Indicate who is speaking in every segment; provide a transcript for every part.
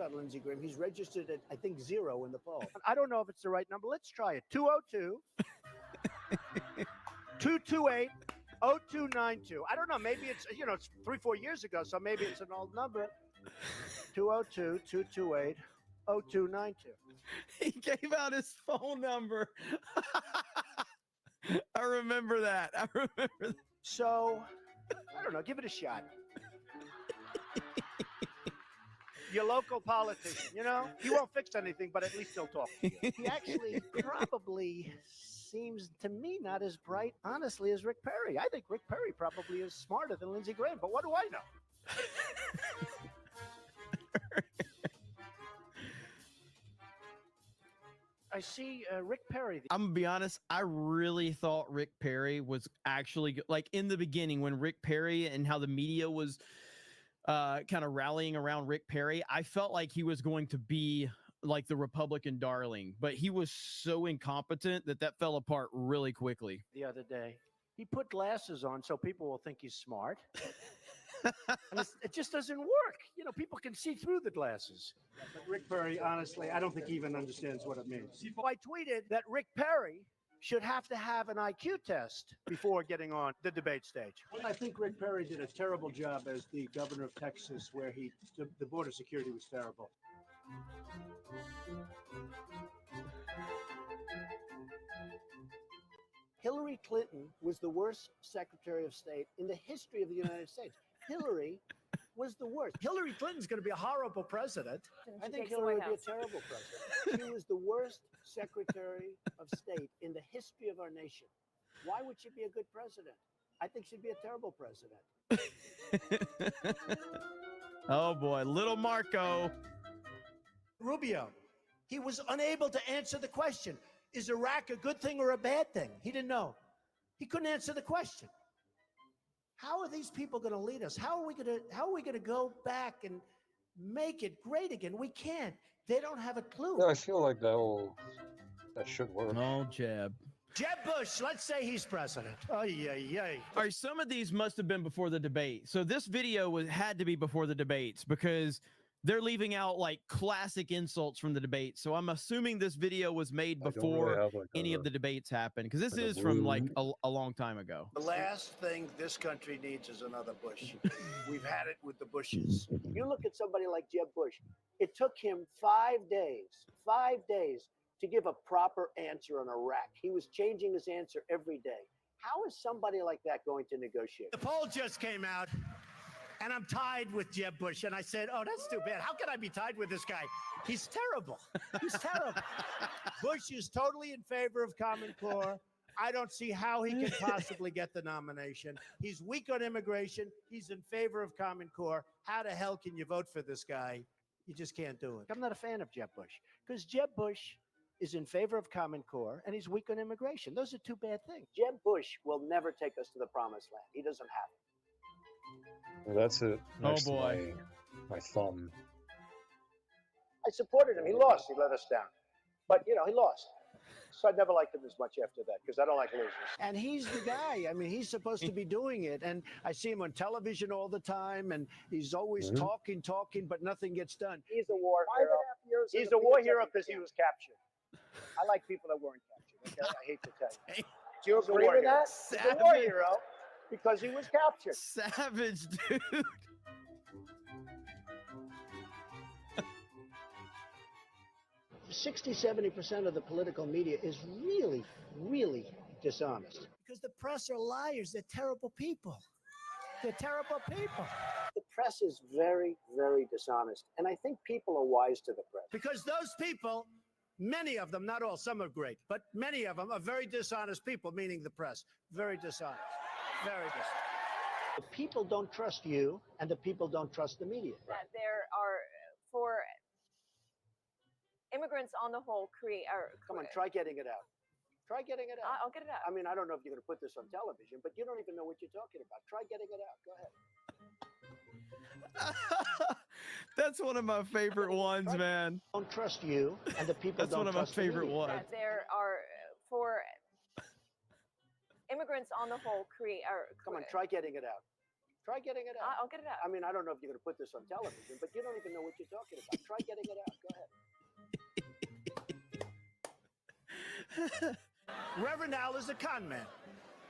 Speaker 1: about Lindsey Graham. He's registered at, I think, 0 in the poll. I don't know if it's the right number. Let's try it. 202 228 0292. I don't know. Maybe it's, it's 3-4 years ago, so maybe it's an old number. 202 228 0292.
Speaker 2: He gave out his phone number. I remember that.
Speaker 1: So, I don't know. Give it a shot. Your local politician, he won't fix anything, but at least he'll talk to you. He actually probably seems to me not as bright, honestly, as Rick Perry. I think Rick Perry probably is smarter than Lindsey Graham, but what do I know? I see Rick Perry.
Speaker 2: I'm gonna be honest. I really thought Rick Perry was actually like in the beginning when Rick Perry and how the media was kind of rallying around Rick Perry. I felt like he was going to be like the Republican darling, but he was so incompetent that fell apart really quickly.
Speaker 1: The other day, he put glasses on so people will think he's smart. And it just doesn't work. People can see through the glasses. But Rick Perry, honestly, I don't think he even understands what it means. I tweeted that Rick Perry should have to have an IQ test before getting on the debate stage. I think Rick Perry did a terrible job as the governor of Texas, where the border security was terrible. Hillary Clinton was the worst Secretary of State in the history of the United States. Hillary was the worst. Hillary Clinton's going to be a horrible president. I think Hillary would be a terrible president. She was the worst Secretary of State in the history of our nation. Why would she be a good president? I think she'd be a terrible president.
Speaker 2: Oh, boy. Little Marco.
Speaker 1: Rubio. He was unable to answer the question. Is Iraq a good thing or a bad thing? He didn't know. He couldn't answer the question. How are these people going to lead us? How are we going to go back and make it great again? We can't. They don't have a clue.
Speaker 3: Yeah, I feel like that should work.
Speaker 2: Oh, Jeb.
Speaker 1: Jeb Bush, let's say he's president. Oh, yeah.
Speaker 2: All right, some of these must have been before the debate. So this video had to be before the debates because they're leaving out like classic insults from the debate. So I'm assuming this video was made before any of the debates happened because this is from like a long time ago.
Speaker 1: The last thing this country needs is another Bush. We've had it with the Bushes. You look at somebody like Jeb Bush. It took him 5 days to give a proper answer on Iraq. He was changing his answer every day. How is somebody like that going to negotiate? The poll just came out. And I'm tied with Jeb Bush. And I said, oh, that's too bad. How can I be tied with this guy? He's terrible. He's terrible. Bush is totally in favor of Common Core. I don't see how he can possibly get the nomination. He's weak on immigration. He's in favor of Common Core. How the hell can you vote for this guy? You just can't do it. I'm not a fan of Jeb Bush because Jeb Bush is in favor of Common Core and he's weak on immigration. Those are two bad things. Jeb Bush will never take us to the promised land. He doesn't have it.
Speaker 3: Well, that's it.
Speaker 2: Oh, boy.
Speaker 3: My thumb.
Speaker 1: I supported him. He lost. He let us down. But, he lost. So I never liked him as much after that because I don't like losers. And he's the guy. I mean, he's supposed to be doing it. And I see him on television all the time. And he's always talking, but nothing gets done. He's a war hero. He's a war hero because he was captured. I like people that weren't captured. Okay? I hate to tell you. Do you agree with that? He's a war hero. Because he was captured.
Speaker 2: Savage, dude.
Speaker 1: 60-70% of the political media is really, really dishonest. Because the press are liars. They're terrible people. They're terrible people. The press is very, very dishonest. And I think people are wise to the press. Because those people, many of them, not all, some are great, but many of them are very dishonest people, meaning the press. Very dishonest. Very dishonest. The people don't trust you, and the people don't trust the media.
Speaker 4: That there are, for immigrants on the whole,
Speaker 1: Come on, try getting it out. Try getting it out.
Speaker 4: I'll get it out.
Speaker 1: I mean, I don't know if you're going to put this on television, but you don't even know what you're talking about. Try getting it out. Go ahead.
Speaker 2: That's one of my favorite ones, man.
Speaker 1: Don't trust you, and the people
Speaker 2: That's
Speaker 1: don't
Speaker 2: one of my
Speaker 1: trust
Speaker 2: favorite
Speaker 1: me.
Speaker 2: ones.
Speaker 4: That there are, for immigrants on the whole,
Speaker 1: Come on, try getting it out. Try getting it out.
Speaker 4: I'll get it out.
Speaker 1: I mean, I don't know if you're going to put this on television, but you don't even know what you're talking about. Try getting it out. Go ahead. Reverend Al is a con man.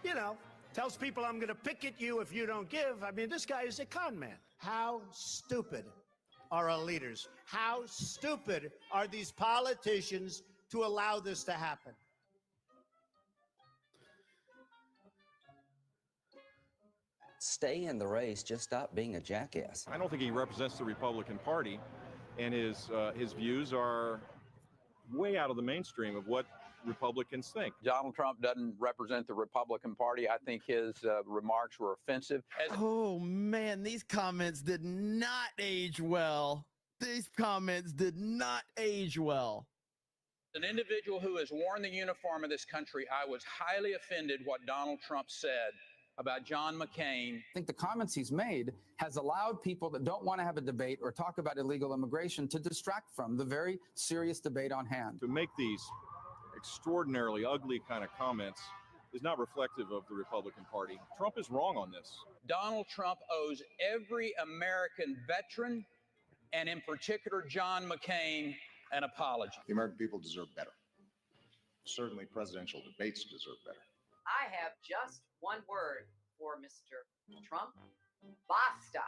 Speaker 1: You know, tells people I'm going to pick at you if you don't give. I mean, this guy is a con man. How stupid are our leaders? How stupid are these politicians to allow this to happen?
Speaker 5: Stay in the race. Just stop being a jackass.
Speaker 6: I don't think he represents the Republican Party, and his views are way out of the mainstream of what Republicans think.
Speaker 7: Donald Trump doesn't represent the Republican Party. I think his remarks were offensive.
Speaker 2: Oh man, these comments did not age well. These comments did not age well.
Speaker 7: As an individual who has worn the uniform of this country, I was highly offended what Donald Trump said about John McCain.
Speaker 8: I think the comments he's made has allowed people that don't want to have a debate or talk about illegal immigration to distract from the very serious debate on hand.
Speaker 6: To make these extraordinarily ugly kind of comments is not reflective of the Republican Party. Trump is wrong on this.
Speaker 7: Donald Trump owes every American veteran, and in particular John McCain, an apology.
Speaker 9: The American people deserve better. Certainly presidential debates deserve better.
Speaker 10: I have just one word for Mr. Trump. Basta.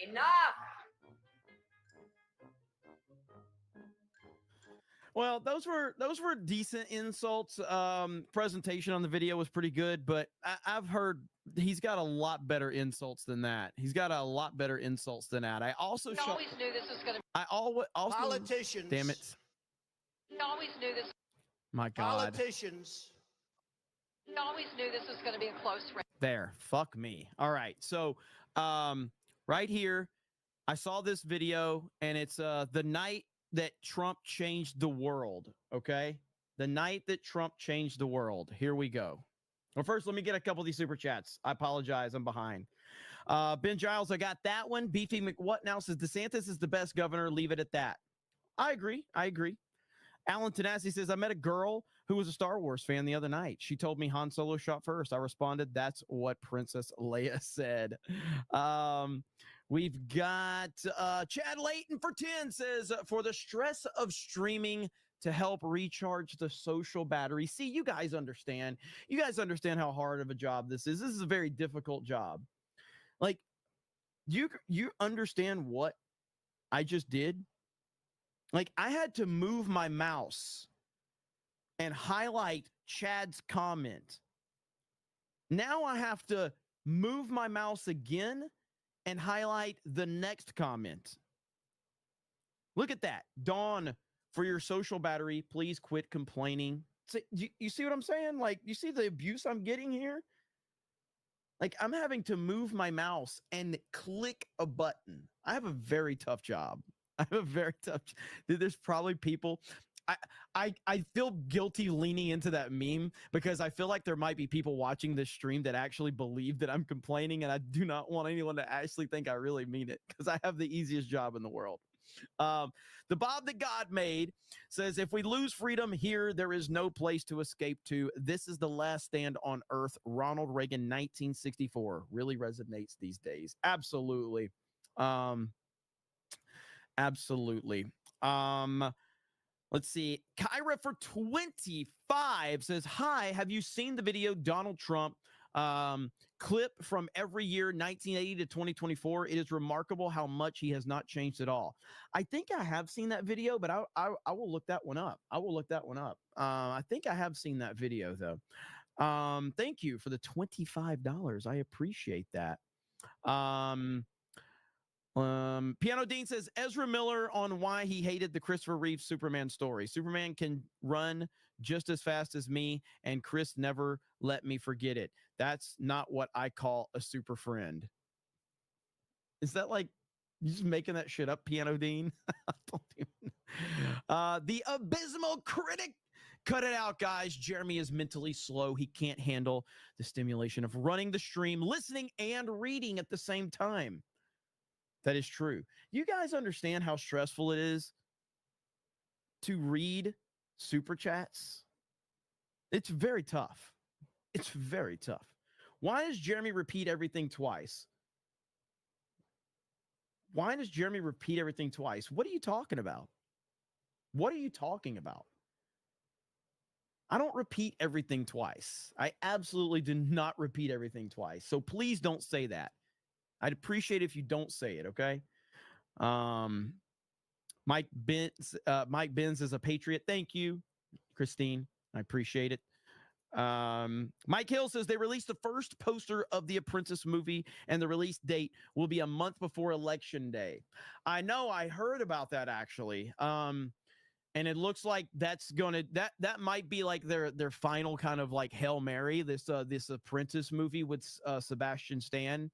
Speaker 10: Enough.
Speaker 2: Well, those were decent insults. Presentation on the video was pretty good, but I've heard he's got a lot better insults than that. He's got a lot better insults than that. I also
Speaker 10: always knew this was going to.
Speaker 2: I always also
Speaker 1: Politicians.
Speaker 2: Damn it!
Speaker 10: Always knew this.
Speaker 2: My God.
Speaker 1: Politicians.
Speaker 10: Always knew this was going to be a close race.
Speaker 2: There, fuck me. All right, so right here, I saw this video, and it's the night that Trump changed the world. Okay, the night that Trump changed the world. Here we go. Well, first, let me get a couple of these super chats. I apologize, I'm behind. Ben Giles, I got that one. Beefy McWhat now says DeSantis is the best governor. Leave it at that. I agree. Alan Tanasi says, I met a girl who was a Star Wars fan the other night. She told me Han Solo shot first. I responded, that's what Princess Leia said. We've got Chad Layton for 10 says, for the stress of streaming to help recharge the social battery. See, you guys understand. You guys understand how hard of a job this is. This is a very difficult job. Like, you understand what I just did? Like, I had to move my mouse and highlight Chad's comment. Now I have to move my mouse again and highlight the next comment. Look at that. Dawn, for your social battery, please quit complaining. So, you see what I'm saying? Like, you see the abuse I'm getting here? Like, I'm having to move my mouse and click a button. I have a very tough job. Dude, there's probably people. I feel guilty leaning into that meme because I feel like there might be people watching this stream that actually believe that I'm complaining, and I do not want anyone to actually think I really mean it because I have the easiest job in the world. The Bob that God made says, if we lose freedom here, there is no place to escape to. This is the last stand on earth. Ronald Reagan, 1964, really resonates these days. Absolutely. Absolutely. Let's see. Kyra for 25 says, hi, have you seen the video Donald Trump clip from every year, 1980 to 2024? It is remarkable how much he has not changed at all. I think I have seen that video, but I will look that one up. I think I have seen that video, though. Thank you for the $25. I appreciate that. Piano Dean says, Ezra Miller on why he hated the Christopher Reeve Superman story. Superman can run just as fast as me, and Chris never let me forget it. That's not what I call a super friend. Is that like you just making that shit up, Piano Dean? I don't even know. The abysmal critic. Cut it out, guys. Jeremy is mentally slow. He can't handle the stimulation of running the stream, listening, and reading at the same time. That is true. You guys understand how stressful it is to read super chats? It's very tough. Why does Jeremy repeat everything twice? Why does Jeremy repeat everything twice? What are you talking about? What are you talking about? I don't repeat everything twice. I absolutely do not repeat everything twice. So please don't say that. I'd appreciate it if you don't say it, okay? Mike Benz is a patriot. Thank you, Christine. I appreciate it. Mike Hill says they released the first poster of the Apprentice movie, and the release date will be a month before Election Day. I know, I heard about that actually. And it looks like that's gonna that might be like their final kind of like Hail Mary, this Apprentice movie with Sebastian Stan,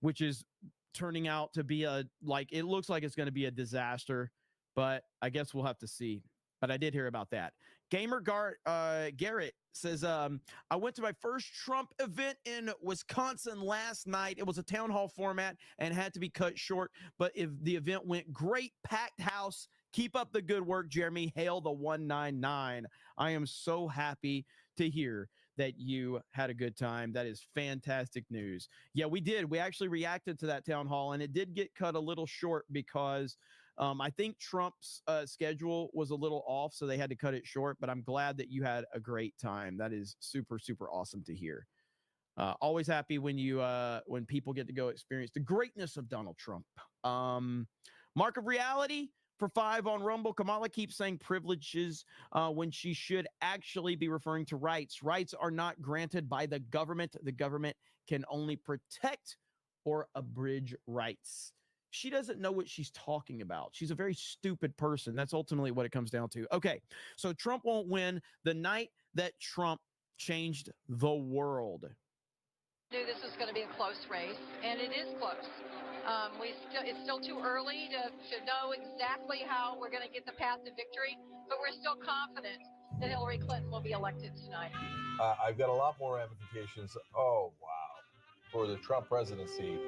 Speaker 2: which is turning out to be it looks like it's going to be a disaster, but I guess we'll have to see. But I did hear about that. Gamer Garrett says, I went to my first Trump event in Wisconsin last night. It was a town hall format and had to be cut short, but if the event went great, packed house. Keep up the good work, Jeremy. Hail the 199. I am so happy to hear that you had a good time. That is fantastic news. Yeah, we did. We actually reacted to that town hall, and it did get cut a little short because I think Trump's schedule was a little off, so they had to cut it short. But I'm glad that you had a great time. That is super, super awesome to hear. Always happy when when people get to go experience the greatness of Donald Trump. Mark of Reality for 5 on Rumble. Kamala keeps saying privileges when she should actually be referring to rights. Rights are not granted by the government. The government can only protect or abridge rights. She doesn't know what she's talking about. She's a very stupid person. That's ultimately what it comes down to. Okay, so Trump won't win the night that Trump changed the world.
Speaker 11: This is going to be a close race, and it is close. It's still too early to know exactly how we're going to get the path to victory, but we're still confident that Hillary Clinton will be elected tonight.
Speaker 12: I've got a lot more ramifications. Oh, wow. For the Trump presidency,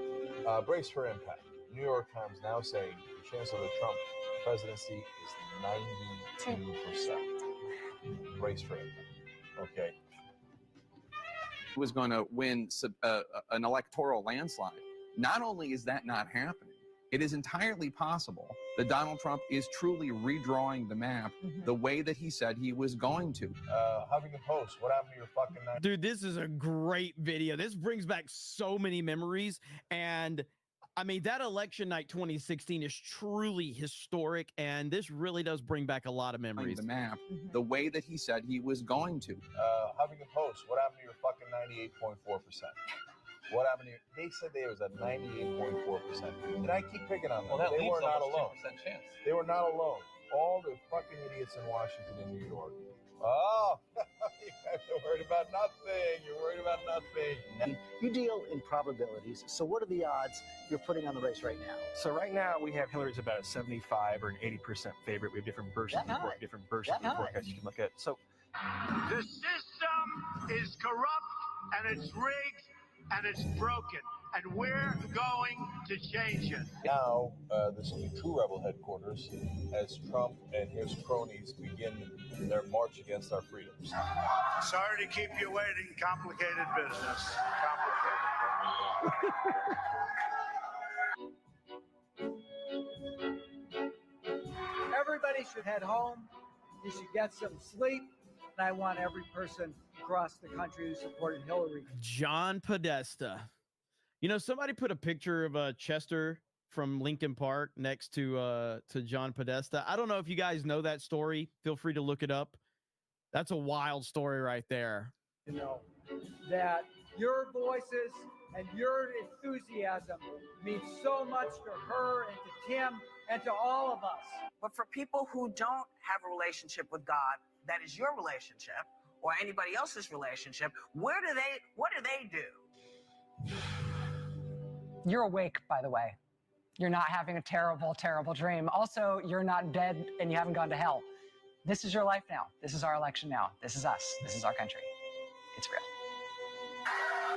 Speaker 12: brace for impact. New York Times now saying the chance of the Trump presidency is 92%. Brace for impact. Okay.
Speaker 13: Was going to win an electoral landslide. Not only is that not happening, it is entirely possible that Donald Trump is truly redrawing the map the way that he said he was going to.
Speaker 12: Huffington Post, what happened to your fucking night?
Speaker 2: Dude, this is a great video. This brings back so many memories. And I mean, that election night 2016 is truly historic. And this really does bring back a lot of memories.
Speaker 13: The map, the way that he said he was going to.
Speaker 12: Huffington Post, what happened to your fucking 98.4%? What happened to you? They said there was a 98.4%. And I keep picking on them. Well, they were not alone. Chance. They were not alone. All the fucking idiots in Washington and New York. Oh, you guys are worried about nothing. You're worried about nothing.
Speaker 1: You deal in probabilities. So what are the odds you're putting on the race right now?
Speaker 14: So right now we have Hillary's about a 75 or an 80% favorite. We have different versions of the forecast you can look at. So
Speaker 15: the system is corrupt and it's rigged and it's broken, and we're going to change it.
Speaker 12: Now, this will be true rebel headquarters as Trump and his cronies begin their march against our freedoms.
Speaker 15: Sorry to keep you waiting. Complicated business.
Speaker 16: Everybody should head home. You should get some sleep. And I want every person across the country who supported Hillary.
Speaker 2: John Podesta. You know, somebody put a picture of Chester from Lincoln Park next to John Podesta. I don't know if you guys know that story. Feel free to look it up. That's a wild story right there.
Speaker 16: You know, that your voices and your enthusiasm means so much to her and to Tim and to all of us.
Speaker 10: But for people who don't have a relationship with God, that is your relationship, or anybody else's relationship, what do they do?
Speaker 17: You're awake, by the way. You're not having a terrible, terrible dream. Also, you're not dead and you haven't gone to hell. This is your life now. This is our election now. This is us. This is our country. It's real.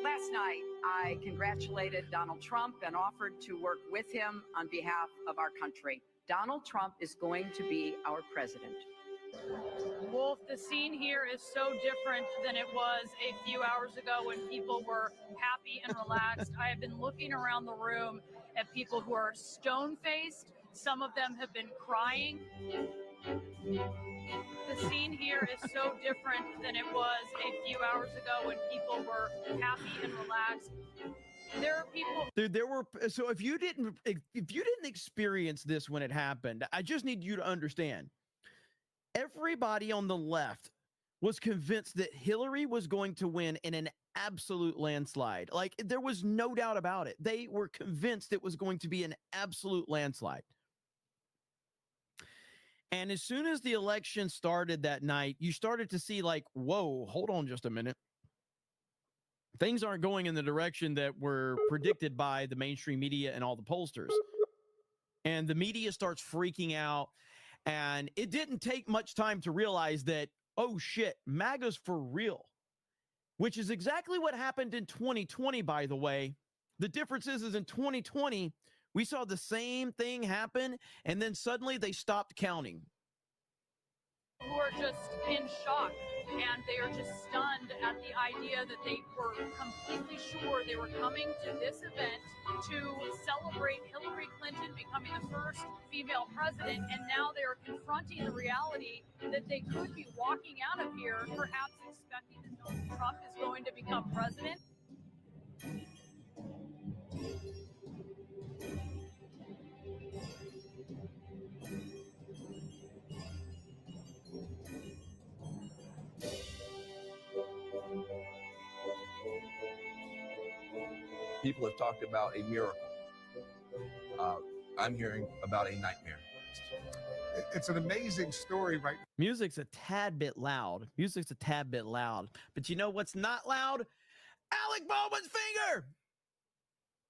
Speaker 10: Last night, I congratulated Donald Trump and offered to work with him on behalf of our country. Donald Trump is going to be our president.
Speaker 18: Wolf, the scene here is so different than it was a few hours ago when people were happy and relaxed. I have been looking around the room at people who are stone-faced. Some of them have been crying. The scene here is so different than it was a few hours ago when people were happy and relaxed. There are people.
Speaker 2: Dude, there were, so if you didn't experience this when it happened, I just need you to understand. Everybody on the left was convinced that Hillary was going to win in an absolute landslide. Like, there was no doubt about it. They were convinced it was going to be an absolute landslide. And as soon as the election started that night, you started to see, like, whoa, hold on just a minute. Things aren't going in the direction that were predicted by the mainstream media and all the pollsters. And the media starts freaking out. And it didn't take much time to realize that, oh shit, MAGA's for real, which is exactly what happened in 2020, by the way. The difference is in 2020, we saw the same thing happen, and then suddenly they stopped counting.
Speaker 18: Who are just in shock, and they are just stunned at the idea that they were completely sure they were coming to this event to celebrate Hillary Clinton becoming the first female president, and now they are confronting the reality that they could be walking out of here perhaps expecting that Donald Trump is going to become president.
Speaker 13: People have talked about a miracle. I'm hearing about a nightmare.
Speaker 19: It's an amazing story, right?
Speaker 2: Music's a tad bit loud. Music's a tad bit loud. But you know what's not loud? Alec Baldwin's finger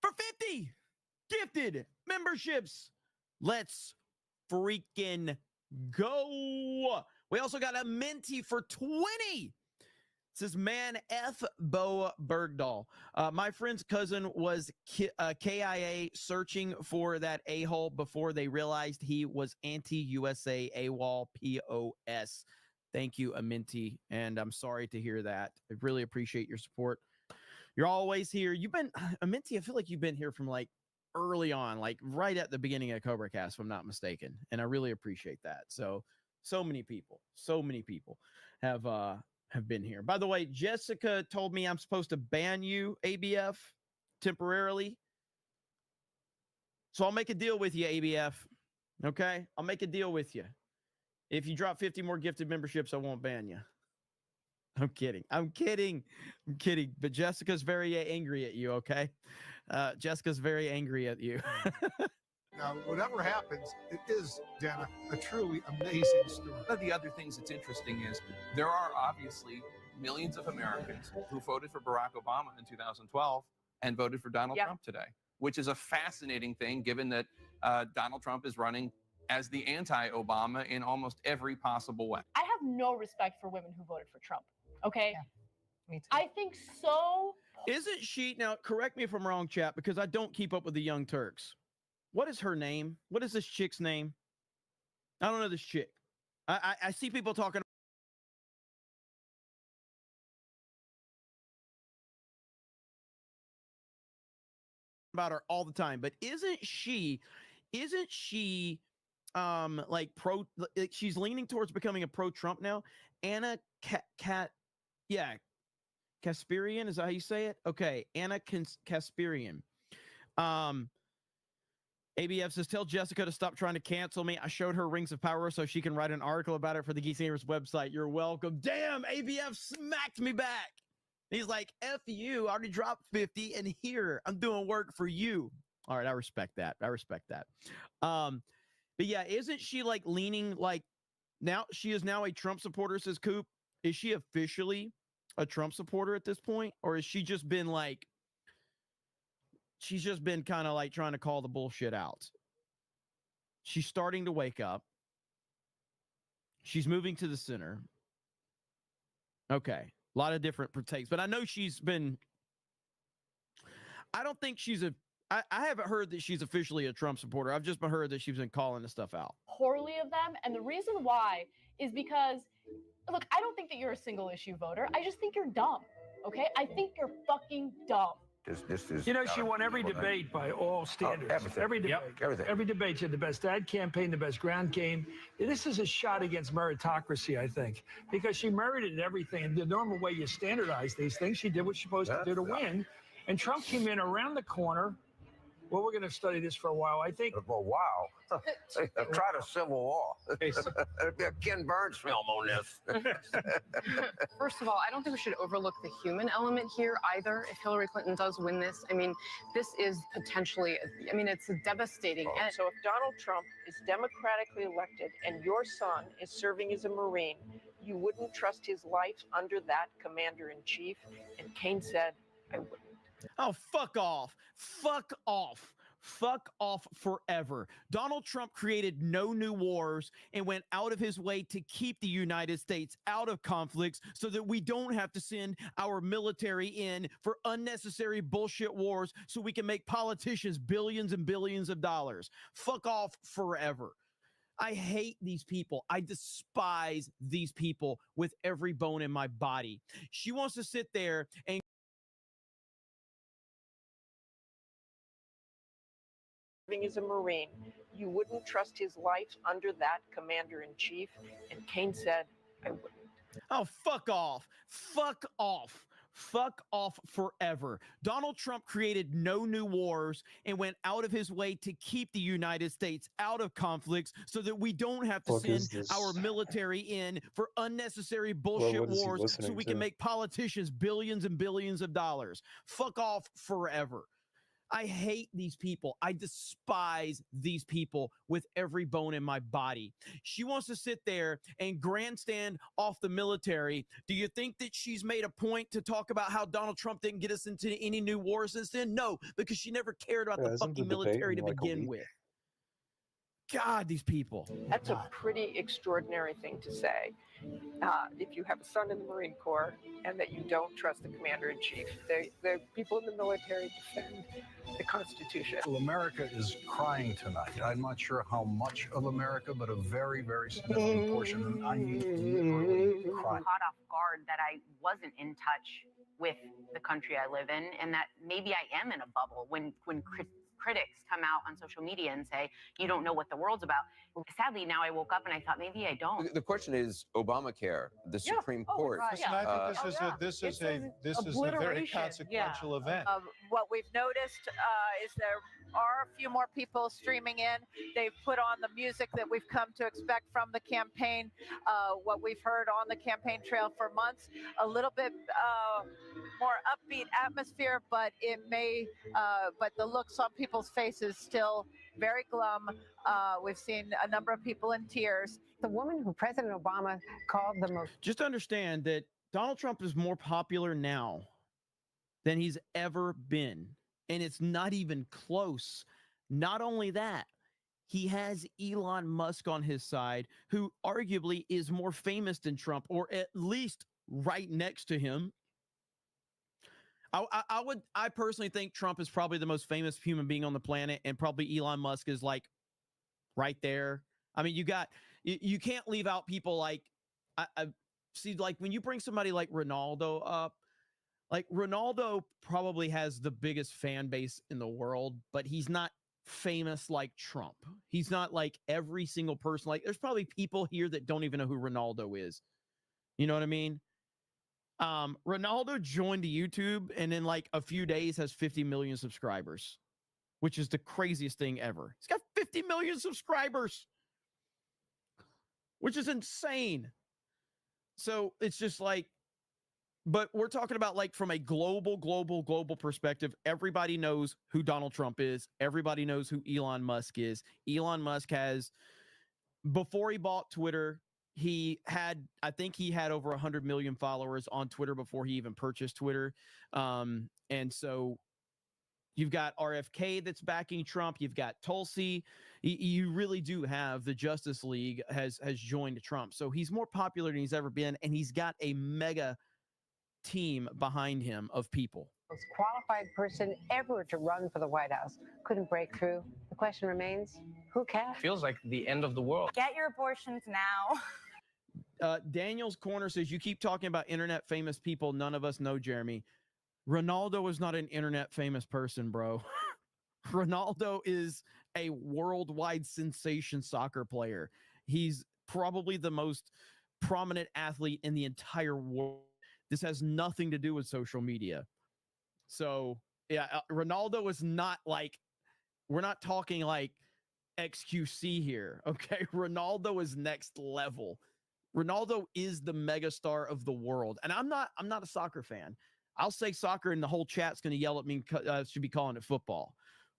Speaker 2: for 50 gifted memberships. Let's freaking go. We also got a Minty for 20. This is Man F. Bo Bergdahl. My friend's cousin was KIA searching for that a-hole before they realized he was anti-USA AWOL POS. Thank you, Aminti, and I'm sorry to hear that. I really appreciate your support. You're always here. You've been, Aminti, I feel like you've been here from like early on, like right at the beginning of Cobra Cast, if I'm not mistaken, and I really appreciate that. So many people have been here. By the way, Jessica told me I'm supposed to ban you, ABF, temporarily. So I'll make a deal with you, ABF. Okay? I'll make a deal with you. If you drop 50 more gifted memberships, I won't ban you. I'm kidding. But Jessica's very angry at you, okay? Jessica's very angry at you.
Speaker 19: Now, whatever happens, it is, Dana, a truly amazing story.
Speaker 13: One of the other things that's interesting is there are obviously millions of Americans who voted for Barack Obama in 2012 and voted for Donald Trump today, which is a fascinating thing given that Donald Trump is running as the anti-Obama in almost every possible way.
Speaker 20: I have no respect for women who voted for Trump, okay?
Speaker 17: Me too.
Speaker 20: I think so.
Speaker 2: Isn't she, now correct me if I'm wrong, chat, because I don't keep up with the Young Turks. What is her name? What is this chick's name? I don't know this chick. I see people talking about her all the time, but isn't she like pro, like she's leaning towards becoming a pro-Trump now? Anna Kasparian, is that how you say it? Okay, Anna Kasparian. ABF says, tell Jessica to stop trying to cancel me. I showed her Rings of Power so she can write an article about it for the Geeks Gamers website. You're welcome. Damn, ABF smacked me back. He's like, F you, I already dropped 50, and here, I'm doing work for you. All right, I respect that. But yeah, isn't she like leaning like, now she is now a Trump supporter, says Coop. Is she officially a Trump supporter at this point? Or has she just been like, she's just been kind of like trying to call the bullshit out? She's starting to wake up. She's moving to the center. Okay. A lot of different takes, but I know she's been, I don't think she's I haven't heard that she's officially a Trump supporter. I've just heard that she's been calling this stuff out.
Speaker 20: Poorly of them. And the reason why is because, look, I don't think that you're a single issue voter. I just think you're dumb. Okay? I think you're fucking dumb.
Speaker 21: This is. You know, she won every debate by all standards. Everything. Every debate. Yep, everything. Every debate. She had the best ad campaign, the best ground game. This is a shot against meritocracy, I think, because she merited everything. And the normal way you standardize these things, she did what she's supposed to do to win. And Trump came in around the corner. Well, we're going to study this for a while. I think. Well, wow. Try the Civil War. There'd be a Ken Burns film on this.
Speaker 22: First of all, I don't think we should overlook the human element here either. If Hillary Clinton does win this, I mean, this is potentially, I mean, it's devastating.
Speaker 23: And so if Donald Trump is democratically elected and your son is serving as a Marine, you wouldn't trust his life under that commander-in-chief. And Kane said, I wouldn't.
Speaker 2: Oh, fuck off. Fuck off. Fuck off forever. Donald Trump created no new wars and went out of his way to keep the United States out of conflicts so that we don't have to send our military in for unnecessary bullshit wars so we can make politicians billions and billions of dollars. Fuck off forever. I hate these people. I despise these people with every bone in my body. She wants to sit there and
Speaker 23: As a Marine, you wouldn't trust his life under that commander-in-chief. And Kane said, I wouldn't.
Speaker 2: Oh, fuck off. Fuck off. Fuck off forever. Donald Trump created no new wars and went out of his way to keep the United States out of conflicts so that we don't have to send our military in for unnecessary bullshit wars so we can make politicians billions and billions of dollars. Fuck off forever. I hate these people. I despise these people with every bone in my body. She wants to sit there and grandstand off the military. Do you think that she's made a point to talk about how Donald Trump didn't get us into any new wars since then? No, because she never cared about the fucking military to begin with. God, these people.
Speaker 23: That's a pretty extraordinary thing to say. If you have a son in the Marine Corps and that you don't trust the commander-in-chief, the people in the military defend the Constitution.
Speaker 12: Well, America is crying tonight. I'm not sure how much of America, but a very, very significant portion. And I mean, literally crying.
Speaker 24: Caught off guard that I wasn't in touch with the country I live in, and that maybe I am in a bubble when critics come out on social media and say, you don't know what the world's about. Sadly, now I woke up and I thought, maybe I don't.
Speaker 5: The question is Obamacare, the Supreme Court.
Speaker 12: Listen, I think this is a very consequential event.
Speaker 4: What we've noticed is there are a few more people streaming in. They've put on the music that we've come to expect from the campaign, what we've heard on the campaign trail for months, a little bit more upbeat atmosphere, but but the looks on people's faces still very glum. We've seen a number of people in tears.
Speaker 17: The woman who President Obama called the most.
Speaker 2: Just understand that Donald Trump is more popular now than he's ever been. And it's not even close. Not only that, he has Elon Musk on his side, who arguably is more famous than Trump, or at least right next to him. I personally think Trump is probably the most famous human being on the planet, and probably Elon Musk is like right there. I mean, you can't leave out people like I see, like when you bring somebody like Ronaldo up, like Ronaldo probably has the biggest fan base in the world, but he's not famous like Trump. He's not like every single person. Like there's probably people here that don't even know who Ronaldo is. You know what I mean? Ronaldo joined YouTube and in like a few days has 50 million subscribers, which is the craziest thing ever. He's got 50 million subscribers, which is insane. So it's just like, but we're talking about like from a global perspective. Everybody knows who Donald Trump is. Everybody knows who Elon Musk is. Elon Musk has, before he bought Twitter, I think he had over 100 million followers on Twitter before he even purchased Twitter. And so you've got RFK that's backing Trump. You've got Tulsi. You really do have the Justice League has joined Trump. So he's more popular than he's ever been. And he's got a mega team behind him of people.
Speaker 3: Most qualified person ever to run for the White House couldn't break through. The question remains, who can?
Speaker 6: Feels like the end of the world.
Speaker 7: Get your abortions now.
Speaker 2: Daniel's Corner says, you keep talking about internet famous people. None of us know, Jeremy. Ronaldo is not an internet famous person, bro. Ronaldo is a worldwide sensation soccer player. He's probably the most prominent athlete in the entire world. This has nothing to do with social media. So, yeah, Ronaldo is not like, we're not talking like XQC here, okay? Ronaldo is next level. Ronaldo is the megastar of the world. And I'm not a soccer fan. I'll say soccer and the whole chat's going to yell at me, should be calling it football.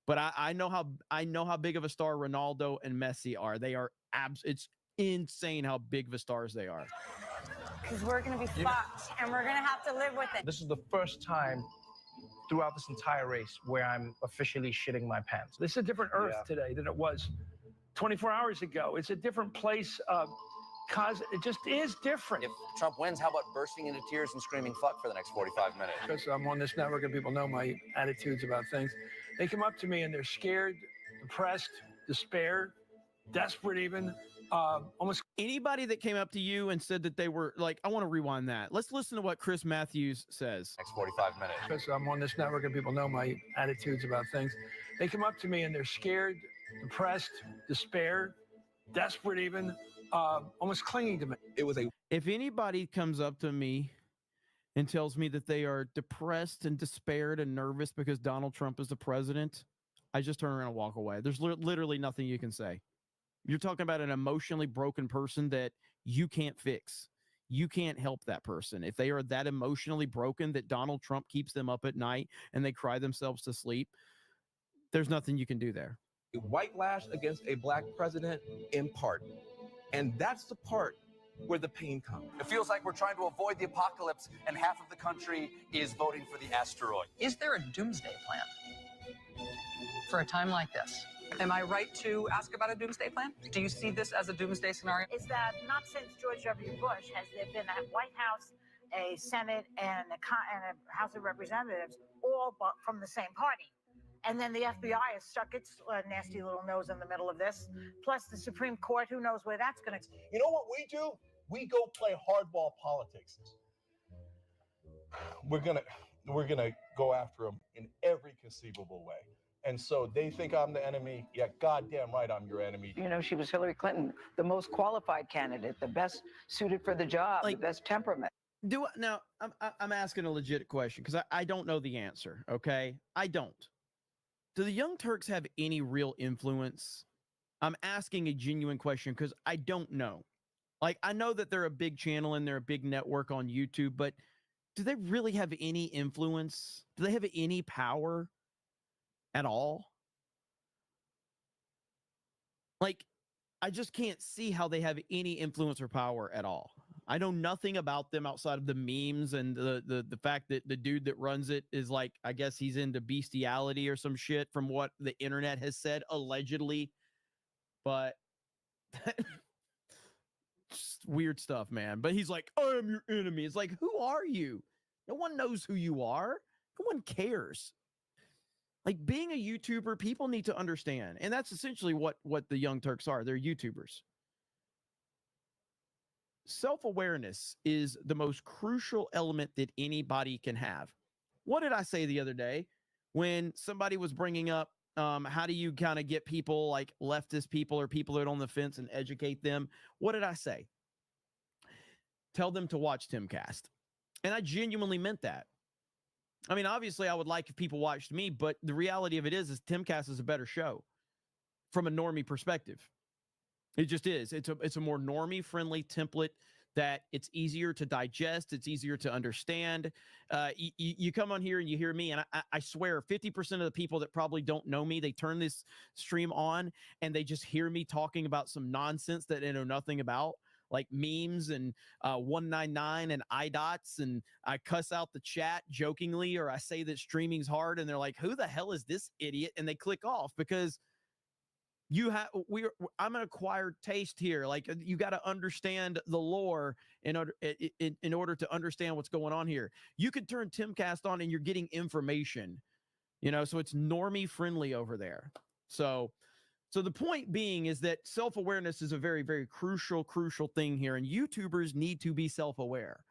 Speaker 2: But I know how big of a star Ronaldo and Messi are. They are it's insane how big of a stars they are.
Speaker 7: Because we're going to be fucked, and we're going to have to live with it.
Speaker 6: This is the first time throughout this entire race where I'm officially shitting my pants.
Speaker 21: This is a different Earth today than it was 24 hours ago. It's a different place. Cause it just is different.
Speaker 8: If Trump wins, how about bursting into tears and screaming fuck for the next 45 minutes?
Speaker 21: Because I'm on this network and people know my attitudes about things. They come up to me and they're scared, depressed, despair, desperate even. Almost
Speaker 2: anybody that came up to you and said that they were like, I want to rewind that. Let's listen to what Chris Matthews says.
Speaker 8: Next 45 minutes.
Speaker 21: Because I'm on this network and people know my attitudes about things. They come up to me and they're scared, depressed, despair, desperate even. Almost clinging to me.
Speaker 2: If anybody comes up to me and tells me that they are depressed and despaired and nervous because Donald Trump is the president, I just turn around and walk away. There's literally nothing you can say. You're talking about an emotionally broken person that you can't fix. You can't help that person. If they are that emotionally broken that Donald Trump keeps them up at night and they cry themselves to sleep, there's nothing you can do there.
Speaker 25: White lash against a black president in part. And that's the part where the pain comes.
Speaker 8: It feels like we're trying to avoid the apocalypse, and half of the country is voting for the asteroid.
Speaker 17: Is there a doomsday plan for a time like this?
Speaker 26: Am I right to ask about a doomsday plan? Do you see this as a doomsday scenario?
Speaker 4: Is that not since George W. Bush has there been a White House, a Senate, and a House of Representatives, all but from the same party. And then the FBI has stuck its nasty little nose in the middle of this. Plus the Supreme Court, who knows where that's going to...
Speaker 12: You know what we do? We go play hardball politics. We're gonna go after them in every conceivable way. And so they think I'm the enemy. Yeah, goddamn right I'm your enemy.
Speaker 23: You know, she was Hillary Clinton, the most qualified candidate, the best suited for the job, the best temperament.
Speaker 2: Now, I'm asking a legit question because I don't know the answer, okay? I don't. Do the Young Turks have any real influence? I'm asking a genuine question because I don't know. Like, I know that they're a big channel and they're a big network on YouTube, but do they really have any influence? Do they have any power at all? Like, I just can't see how they have any influence or power at all. I know nothing about them outside of the memes and the fact that the dude that runs it is like, I guess he's into bestiality or some shit from what the internet has said, allegedly. But just weird stuff, man. But he's like, I am your enemy. It's like, who are you? No one knows who you are. No one cares. Like, being a YouTuber, people need to understand. And that's essentially what the Young Turks are. They're YouTubers. Self-awareness is the most crucial element that anybody can have. What did I say the other day when somebody was bringing up how do you kind of get people like leftist people or people that are on the fence and educate them? What did I say? Tell them to watch Timcast. And I genuinely meant that. I mean, obviously, I would like if people watched me, but the reality of it is Timcast is a better show from a normie perspective. It just is. It's a more normie-friendly template that it's easier to digest. It's easier to understand. You come on here and you hear me, and I swear 50% of the people that probably don't know me, they turn this stream on, and they just hear me talking about some nonsense that they know nothing about, like memes and 199 and iDots, and I cuss out the chat jokingly, or I say that streaming's hard, and they're like, who the hell is this idiot? And they click off because I'm an acquired taste here. Like, you got to understand the lore in order to understand what's going on here. You could turn Timcast on and you're getting information, so it's normie friendly over there. So the point being is that self-awareness is a very, very crucial thing here. And YouTubers need to be self-aware,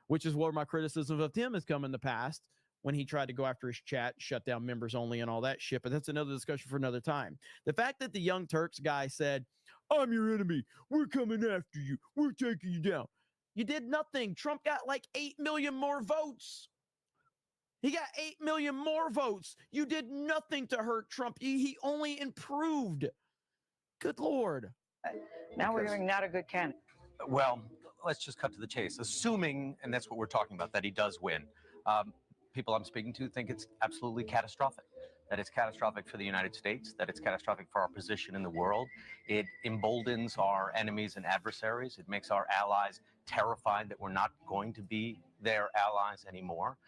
Speaker 2: which is where my criticism of Tim has come in the past when he tried to go after his chat, shut down members only and all that shit. But that's another discussion for another time. The fact that the Young Turks guy said, "I'm your enemy. We're coming after you. We're taking you down." You did nothing. Trump got like 8 million more votes. He got 8 million more votes. You did nothing to hurt Trump. He only improved. Good Lord.
Speaker 3: Now we're hearing not a good candidate.
Speaker 1: Well, let's just cut to the chase. Assuming, and that's what we're talking about, that he does win. People I'm speaking to think it's absolutely catastrophic, that it's catastrophic for the United States, that it's catastrophic for our position in the world. It emboldens our enemies and adversaries. It makes our allies terrified that we're not going to be their allies anymore.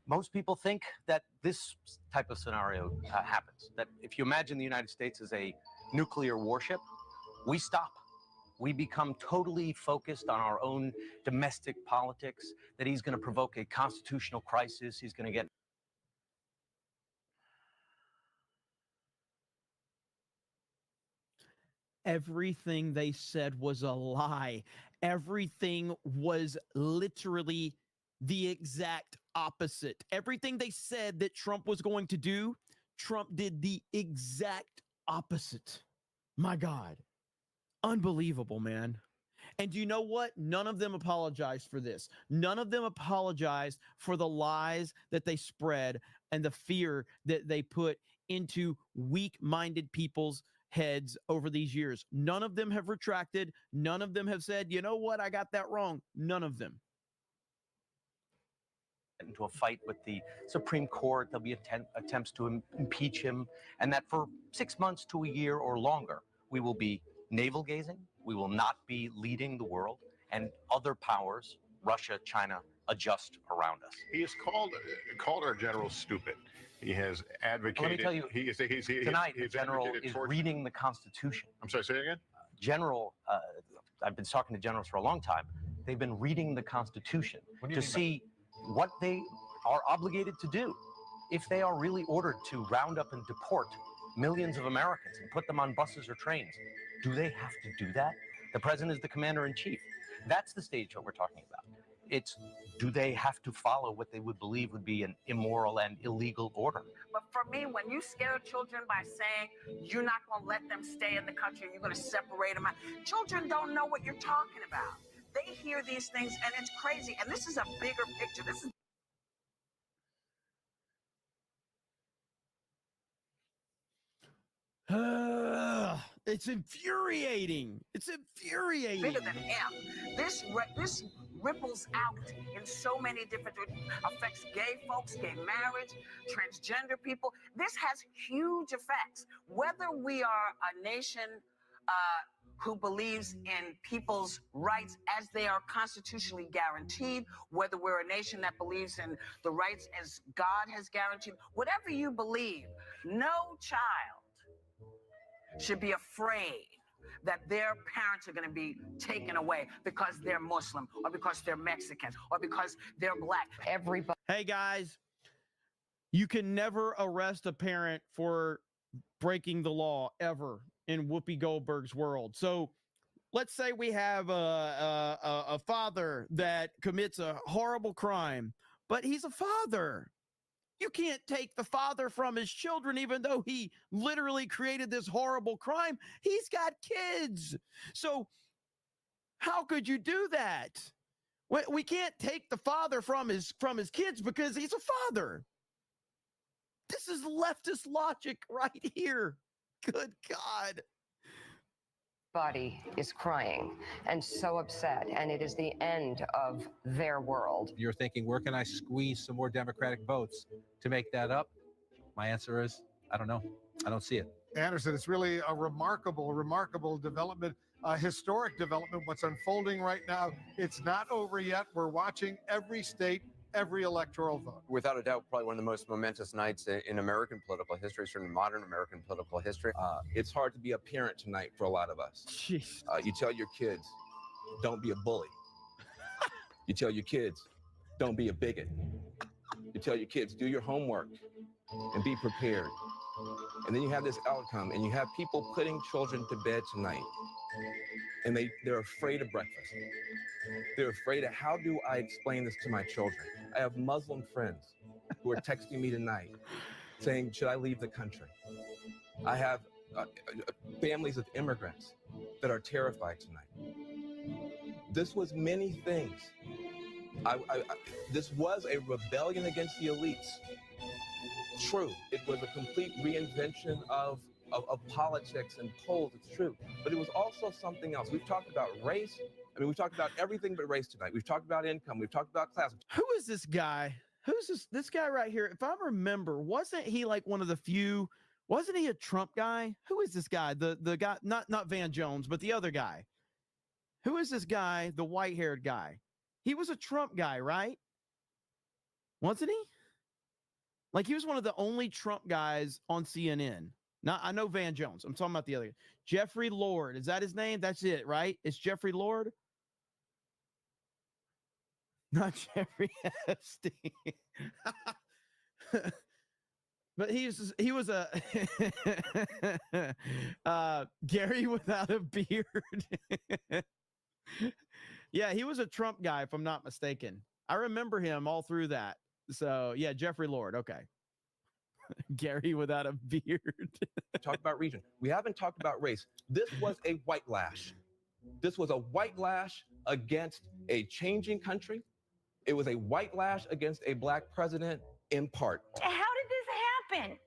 Speaker 1: Most people think that this type of scenario happens, that if you imagine the United States as a nuclear warship, we stop. We become totally focused on our own domestic politics, that he's going to provoke a constitutional crisis. He's going to get...
Speaker 2: Everything they said was a lie. Everything was literally the exact opposite. Everything they said that Trump was going to do, Trump did the exact opposite. My God. Unbelievable, man. And you know what? None of them apologized for this. None of them apologized for the lies that they spread and the fear that they put into weak-minded people's heads over these years. None of them have retracted. None of them have said, you know what, I got that wrong. None of them.
Speaker 1: Into a fight with the Supreme Court. There'll be attempts to impeach him, and that for 6 months to a year or longer, we will be navel gazing. We will not be leading the world, and other powers, Russia, China, adjust around us.
Speaker 9: He has called our general stupid. He has advocated.
Speaker 1: Let me tell you, tonight the general is reading the Constitution.
Speaker 9: I'm sorry, say it again?
Speaker 1: General, I've been talking to generals for a long time. They've been reading the Constitution to see what they are obligated to do. If they are really ordered to round up and deport millions of Americans and put them on buses or trains, do they have to do that? The president is the commander-in-chief. That's the stage that we're talking about. It's, do they have to follow what they would believe would be an immoral and illegal order?
Speaker 10: But for me, when you scare children by saying you're not going to let them stay in the country, you're going to separate them out, children don't know what you're talking about. They hear these things and it's crazy. And this is a bigger picture. This is
Speaker 2: it's infuriating. It's infuriating.
Speaker 10: bigger than him. This ripples out in so many different, affects gay folks, gay marriage, transgender people. This has huge effects. Whether we are a nation who believes in people's rights as they are constitutionally guaranteed, whether we're a nation that believes in the rights as God has guaranteed, whatever you believe, no child should be afraid that their parents are going to be taken away because they're Muslim or because they're Mexican or because they're black.
Speaker 3: Everybody.
Speaker 2: Hey, guys, you can never arrest a parent for breaking the law ever in Whoopi Goldberg's world. So let's say we have a father that commits a horrible crime, but he's a father. You can't take the father from his children, even though he literally created this horrible crime. He's got kids. So how could you do that? We can't take the father from his kids because he's a father. This is leftist logic right here. Good God.
Speaker 3: Body is crying and so upset, and it is the end of their world.
Speaker 11: You're thinking, where can I squeeze some more Democratic votes to make that up? My answer is, I don't know. I don't see it.
Speaker 19: Anderson, it's really a remarkable development, a historic development, what's unfolding right now. It's not over yet. We're watching every state every electoral vote.
Speaker 13: Without a doubt, probably one of the most momentous nights in American political history, certainly modern American political history.
Speaker 25: It's hard to be a parent tonight for a lot of us.
Speaker 2: Jeez.
Speaker 25: You tell your kids, don't be a bully. You tell your kids, don't be a bigot. You tell your kids, do your homework and be prepared. And then you have this outcome, and you have people putting children to bed tonight, and they're afraid of breakfast. They're afraid of, how do I explain this to my children? I have Muslim friends who are texting me tonight saying, should I leave the country? I have families of immigrants that are terrified tonight. This was many things. This was a rebellion against the elites. True, it was a complete reinvention of politics and polls, it's true. But it was also something else. We've talked about race. I mean, we've talked about everything but race tonight. We've talked about income. We've talked about class.
Speaker 2: Who is this guy? Who's this guy right here? If I remember, wasn't he like one of the few, wasn't he a Trump guy? Who is this guy? The guy, not Van Jones, but the other guy. Who is this guy? The white-haired guy. He was a Trump guy, right? Wasn't he? Like, he was one of the only Trump guys on CNN. Now, I know Van Jones. I'm talking about the other guy. Jeffrey Lord. Is that his name? That's it, right? It's Jeffrey Lord? Not Jeffrey Epstein. But he was a Gary without a beard. Yeah, he was a Trump guy, if I'm not mistaken. I remember him all through that. So, yeah, Jeffrey Lord. Okay. Gary without a beard.
Speaker 25: Talk about region. We haven't talked about race. This was a white lash. This was a white lash against a changing country. It was a white lash against a black president in part.
Speaker 14: How did this happen?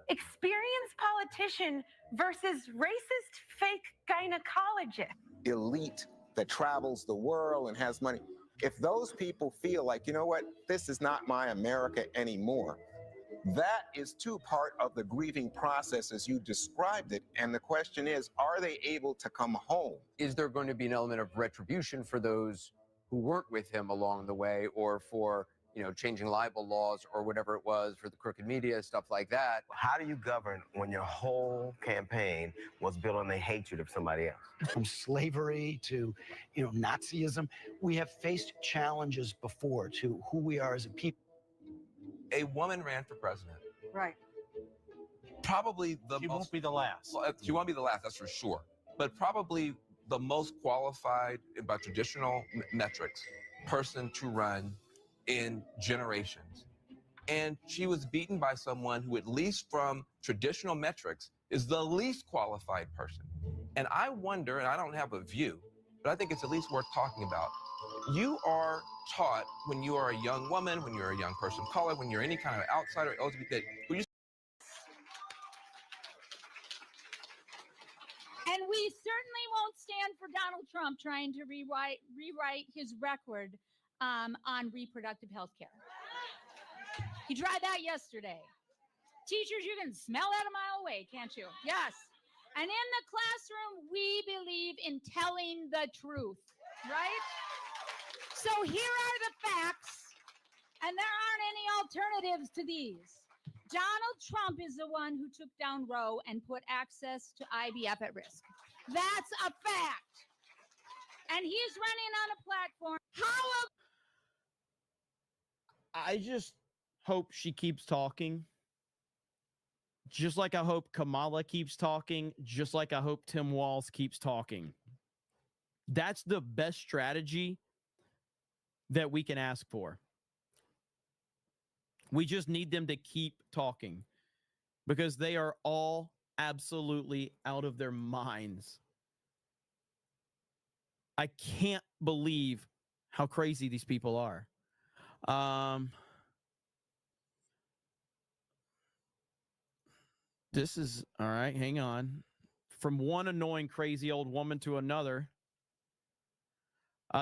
Speaker 14: Experienced politician versus racist fake gynecologist.
Speaker 15: Elite that travels the world and has money. If those people feel like, you know what, this is not my America anymore, that is too part of the grieving process as you described it. And the question is, are they able to come home?
Speaker 16: Is there going to be an element of retribution for those who weren't with him along the way, or for, changing libel laws or whatever it was, for the crooked media, stuff like that?
Speaker 18: How do you govern when your whole campaign was built on the hatred of somebody else?
Speaker 20: From slavery to, Nazism, we have faced challenges before to who we are as a people.
Speaker 25: A woman ran for president.
Speaker 14: Right.
Speaker 25: Probably
Speaker 11: She won't be the last.
Speaker 25: Well, she won't be the last, that's for sure. But probably the most qualified, by traditional metrics, person to run in generations. And she was beaten by someone who, at least from traditional metrics, is the least qualified person. And I wonder, and I don't have a view, but I think it's at least worth talking about. You are taught when you are a young woman, when you're a young person of color, when you're any kind of outsider, LGBT,
Speaker 27: And we certainly won't stand for Donald Trump trying to rewrite his record on reproductive health care. He tried that yesterday. Teachers, you can smell that a mile away, can't you? Yes. And in the classroom, we believe in telling the truth, right? So here are the facts, and there aren't any alternatives to these. Donald Trump is the one who took down Roe and put access to IVF at risk. That's a fact. And he's running on a platform.
Speaker 2: I just hope she keeps talking. Just like I hope Kamala keeps talking. Just like I hope Tim Walz keeps talking. That's the best strategy that we can ask for. We just need them to keep talking because they are all absolutely out of their minds. I can't believe how crazy these people are. This is all right. Hang on. From one annoying, crazy old woman to another.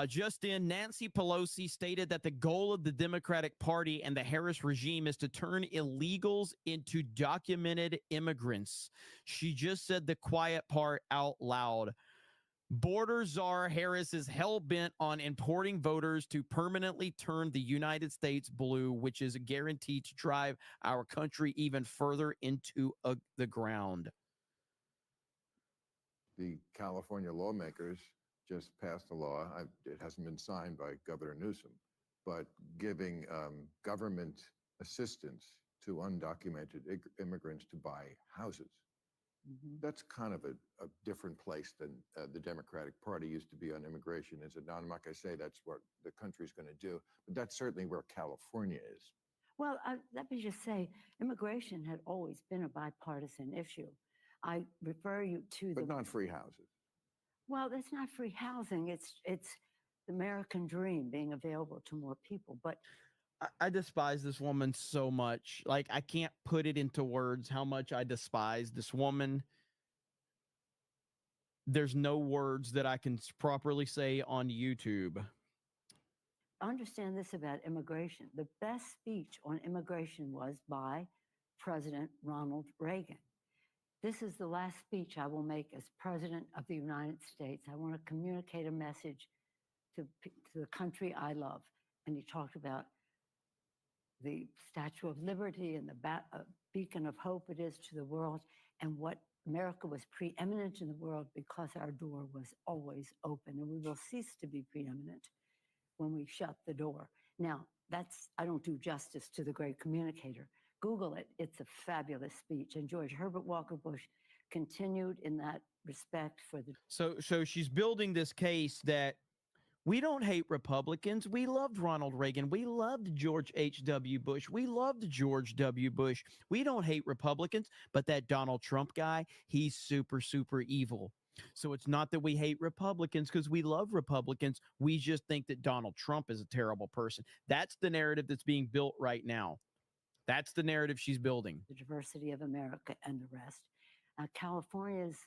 Speaker 2: Just in, Nancy Pelosi stated that the goal of the Democratic Party and the Harris regime is to turn illegals into documented immigrants. She just said the quiet part out loud. Border czar Harris is hell-bent on importing voters to permanently turn the United States blue, which is guaranteed to drive our country even further into the ground.
Speaker 5: The California lawmakers just passed a law. It hasn't been signed by Governor Newsom, but giving government assistance to undocumented immigrants to buy houses. That's kind of a different place than the Democratic Party used to be on immigration. Is it not? I'm not going to say that's what the country's going to do, but that's certainly where California is.
Speaker 6: Well, let me just say, immigration had always been a bipartisan issue. I refer you to
Speaker 5: But not free houses.
Speaker 6: Well, that's not free housing. It's the American dream being available to more people. But
Speaker 2: I despise this woman so much. Like, I can't put it into words how much I despise this woman. There's no words that I can properly say on YouTube.
Speaker 6: Understand this about immigration. The best speech on immigration was by President Ronald Reagan. This is the last speech I will make as President of the United States. I want to communicate a message to the country I love. And he talked about the Statue of Liberty and the beacon of hope it is to the world, and what America was preeminent in the world because our door was always open, and we will cease to be preeminent when we shut the door. Now, I don't do justice to the great communicator. Google it. It's a fabulous speech. And George Herbert Walker Bush continued in that respect for the...
Speaker 2: So she's building this case that we don't hate Republicans. We loved Ronald Reagan. We loved George H.W. Bush. We loved George W. Bush. We don't hate Republicans, but that Donald Trump guy, he's super, super evil. So it's not that we hate Republicans because we love Republicans. We just think that Donald Trump is a terrible person. That's the narrative that's being built right now. That's the narrative she's building.
Speaker 6: The diversity of America and the rest. California's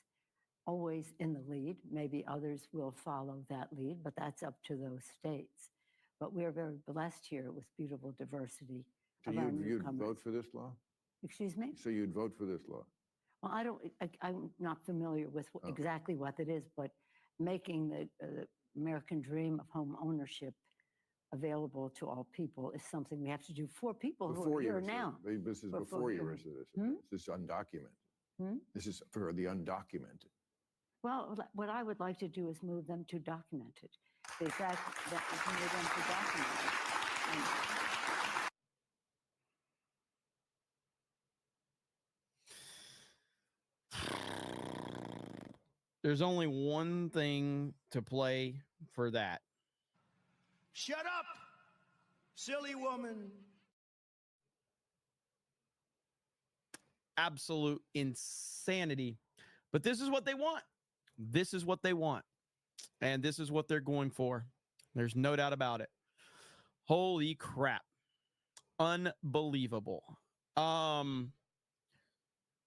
Speaker 6: always in the lead. Maybe others will follow that lead, but that's up to those states. But we're very blessed here with beautiful diversity.
Speaker 5: So you'd vote for this law?
Speaker 6: Excuse me?
Speaker 5: So you'd vote for this law?
Speaker 6: Well, I'm not familiar with exactly what it is, but making the American dream of home ownership available to all people is something we have to do for people who are here now.
Speaker 5: This is before your residency. This is undocumented. This is for the undocumented.
Speaker 6: Well, what I would like to do is move them to documented. The fact that we can move them to documented.
Speaker 2: There's only one thing to play for that.
Speaker 7: Shut up, silly woman.
Speaker 2: Absolute insanity. But this is what they want. This is what they want. And this is what they're going for. There's no doubt about it. Holy crap. Unbelievable.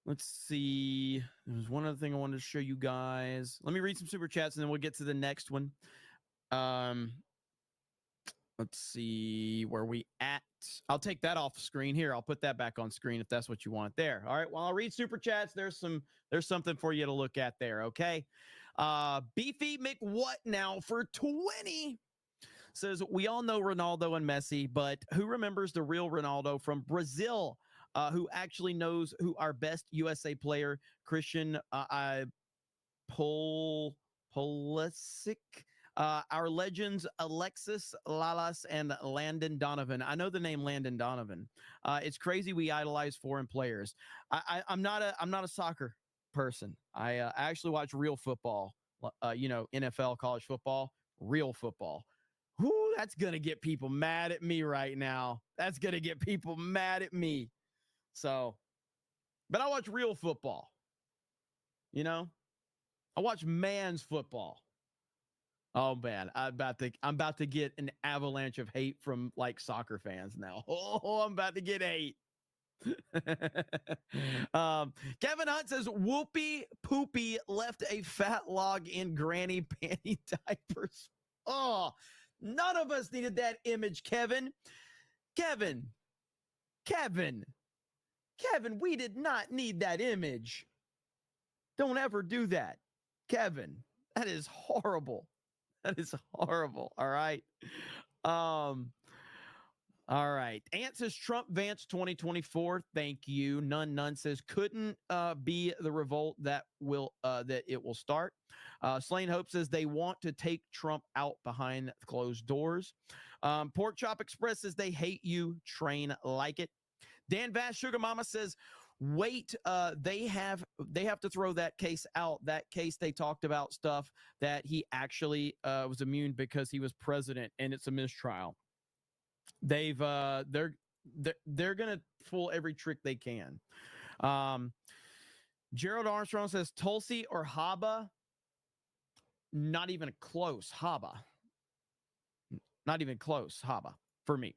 Speaker 2: Let's see. There's one other thing I wanted to show you guys. Let me read some super chats and then we'll get to the next one. Let's see where we at. I'll take that off screen here. I'll put that back on screen if that's what you want there. All right. While I'll read super chats, there's something for you to look at there. Okay. Beefy McWhat now for 20 says, we all know Ronaldo and Messi, but who remembers the real Ronaldo from Brazil? Who actually knows who our best USA player, Christian Pulisic, our legends, Alexis Lalas and Landon Donovan. I know the name Landon Donovan. It's crazy we idolize foreign players. I'm not a soccer person. I actually watch real football, NFL, college football, real football. Whoo, that's going to get people mad at me right now. That's going to get people mad at me. So, but I watch real football. I watch man's football. Oh man, I'm about to get an avalanche of hate from like soccer fans now. Oh, I'm about to get hate. Kevin Hunt says Whoopi Poopy left a fat log in granny panty diapers. Oh, none of us needed that image, Kevin. Kevin, we did not need that image. Don't ever do that, Kevin. That is horrible. That is horrible. All right. All right. Ant says Trump Vance 2024. Thank you. None says couldn't be the revolt that it will start. Slain Hope says they want to take Trump out behind closed doors. Pork Chop Express says they hate you. Train like it. Dan Vass Sugar Mama says wait, they have to throw that case out. That case they talked about stuff that he actually was immune because he was president, and it's a mistrial. They're gonna pull every trick they can. Gerald Armstrong says Tulsi or Haba. Not even close. Haba. Not even close. Haba for me.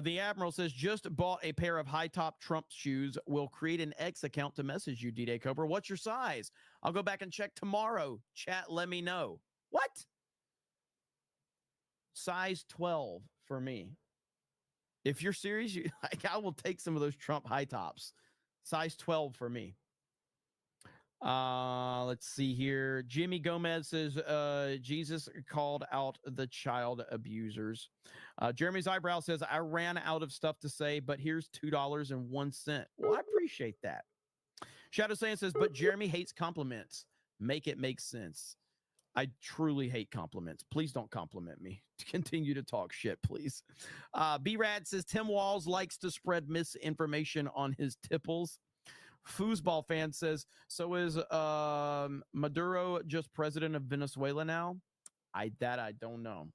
Speaker 2: The Admiral says just bought a pair of high top Trump shoes. Will create an X account to message you, D-Day Cobra. What's your size? I'll go back and check tomorrow. Chat, let me know. What? Size 12 for me. If you're serious, I will take some of those Trump high tops. Size 12 for me. Let's see here. Jimmy Gomez says, Jesus called out the child abusers. Jeremy's Eyebrow says, I ran out of stuff to say, but here's $2.01. Well, I appreciate that. Shadow Sand says, but Jeremy hates compliments. Make it make sense. I truly hate compliments. Please don't compliment me. Continue to talk shit, please. B-Rad says, Tim Walz likes to spread misinformation on his tipples. Foosball fan says, so is Maduro just president of Venezuela now? I don't know.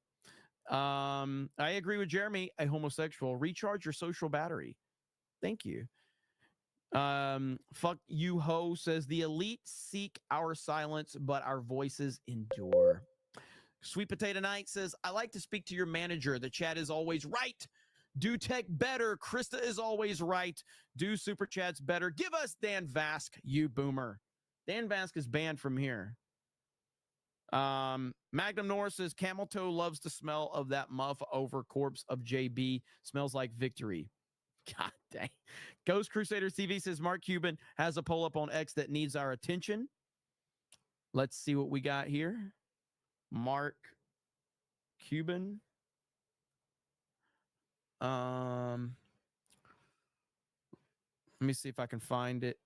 Speaker 2: I agree with Jeremy, a homosexual. Recharge your social battery. Thank you. Fuck you ho says the elite seek our silence, but our voices endure. Sweet Potato Knight says, I like to speak to your manager. The chat is always right. Do tech better. Krista is always right. Do super chats better. Give us Dan Vask, you boomer. Dan Vask is banned from here. Magnum Norris says Camel Toe loves the smell of that muff over corpse of JB. Smells like victory. God dang. Ghost Crusader TV says Mark Cuban has a poll up on X that needs our attention. Let's see what we got here. Mark Cuban. Let me see if I can find it.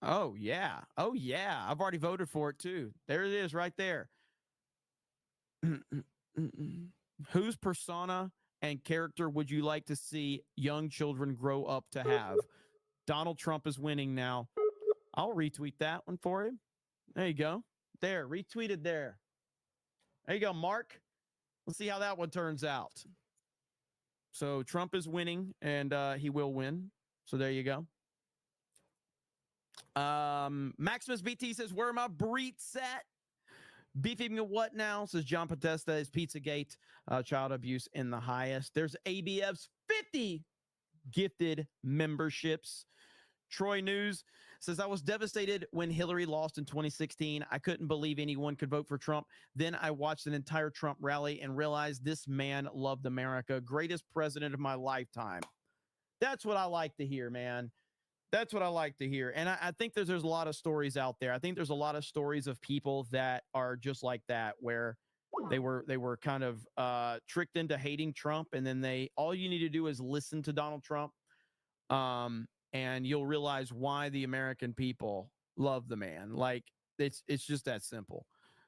Speaker 2: Oh, yeah. Oh, yeah. I've already voted for it, too. There it is right there. Whose persona and character would you like to see young children grow up to have? Donald Trump is winning now. I'll retweet that one for him. There you go. There, retweeted there. There you go, Mark. Let's see how that one turns out. So Trump is winning, and he will win. So there you go. Maximus BT says, where are my breets at? Beefing what now? Says John Podesta is Pizzagate. Child abuse in the highest. There's ABF's 50 gifted memberships. Troy News says, I was devastated when Hillary lost in 2016. I couldn't believe anyone could vote for Trump. Then I watched an entire Trump rally and realized this man loved America. Greatest president of my lifetime. That's what I like to hear, man. That's what I like to hear. And I think there's a lot of stories out there. I think there's a lot of stories of people that are just like that, where they were kind of tricked into hating Trump. And then all you need to do is listen to Donald Trump. And you'll realize why the American people love the man. Like it's just that simple.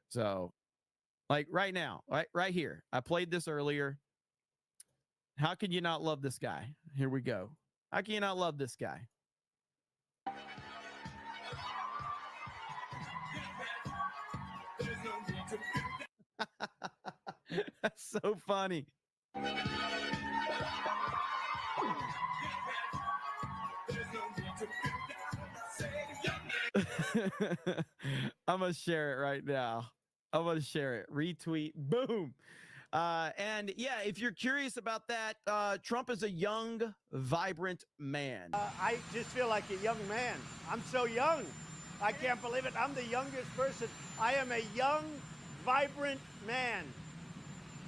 Speaker 2: So like right now, right here, I played this earlier. How can you not love this guy? Here we go. How can you not love this guy? That's so funny. I'm going to share it right now. I'm going to share it. Retweet. Boom. And yeah, if you're curious about that, Trump is a young, vibrant man.
Speaker 7: I just feel like a young man. I'm so young. I can't believe it. I'm the youngest person. I am a young, vibrant man.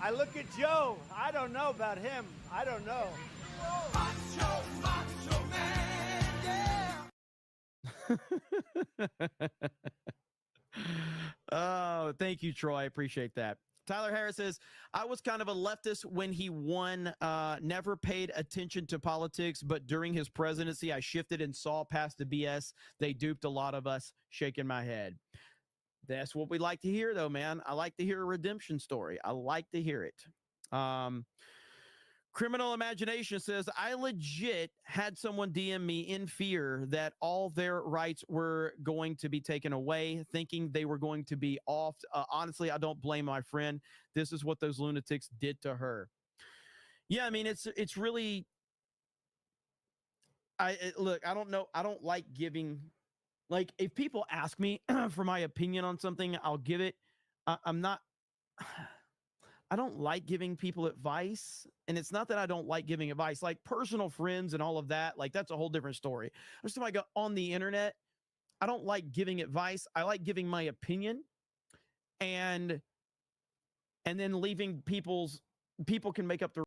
Speaker 7: I look at Joe. I don't know about him. I don't know. Macho man, yeah.
Speaker 2: Oh, thank you, Troy. I appreciate that. Tyler Harris says, I was kind of a leftist when he won, never paid attention to politics, but during his presidency, I shifted and saw past the BS. They duped a lot of us, shaking my head. That's what we like to hear, though, man. I like to hear a redemption story. I like to hear it. Criminal Imagination says, I legit had someone DM me in fear that all their rights were going to be taken away, thinking they were going to be off. Honestly, I don't blame my friend. This is what those lunatics did to her. Yeah, I mean, it's really, look, I don't know. I don't like giving, like, if people ask me for my opinion on something, I'll give it. I'm not, I don't like giving people advice. And it's not that I don't like giving advice, like personal friends and all of that. Like, that's a whole different story. I'm just like on the internet. I don't like giving advice. I like giving my opinion and then leaving people can make up their